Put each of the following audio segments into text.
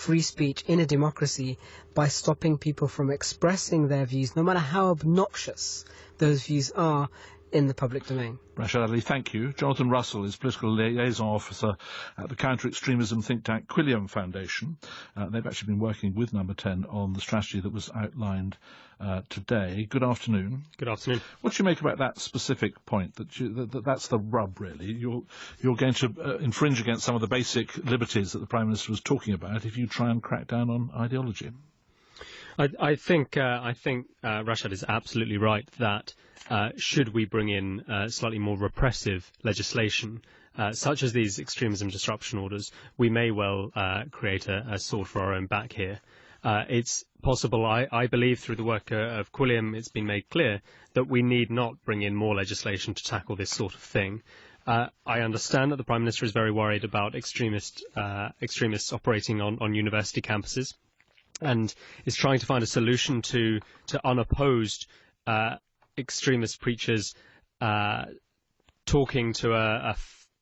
free speech in a democracy by stopping people from expressing their views, no matter how obnoxious those views are, in the public domain. Rashad Ali, thank you. Jonathan Russell is Political Liaison Officer at the counter-extremism think tank Quilliam Foundation. They've actually been working with Number 10 on the strategy that was outlined today. Good afternoon. Good afternoon. What do you make about that specific point, that's the rub, really? You're going to infringe against some of the basic liberties that the Prime Minister was talking about if you try and crack down on ideology? I think Rashad is absolutely right that should we bring in slightly more repressive legislation, such as these extremism disruption orders, we may well create a sword for our own back here. It's possible, I believe, through the work of Quilliam, it's been made clear that we need not bring in more legislation to tackle this sort of thing. I understand that the Prime Minister is very worried about extremists operating on university campuses, and is trying to find a solution to unopposed extremist preachers talking to a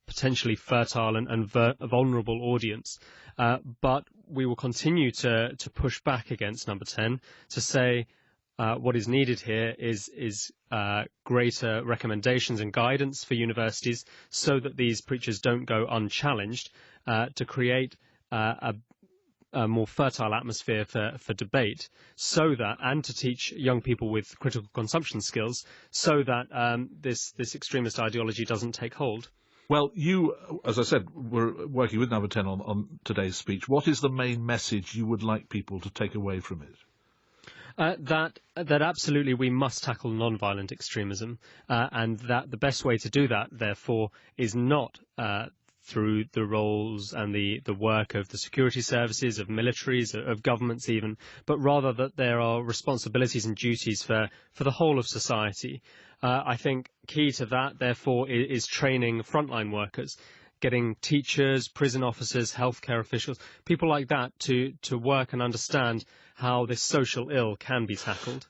potentially fertile and vulnerable audience. But we will continue to push back against Number 10 to say what is needed here is greater recommendations and guidance for universities so that these preachers don't go unchallenged, to create a more fertile atmosphere for debate, so that, and to teach young people with critical consumption skills, so that this extremist ideology doesn't take hold. Well, you, as I said, were working with Number 10 on today's speech. What is the main message you would like people to take away from it? That absolutely we must tackle non-violent extremism, and that the best way to do that, therefore, is not through the roles and the work of the security services, of militaries, of governments even, but rather that there are responsibilities and duties for the whole of society. I think key to that, therefore, is training frontline workers, getting teachers, prison officers, healthcare officials, people like that to work and understand how this social ill can be tackled.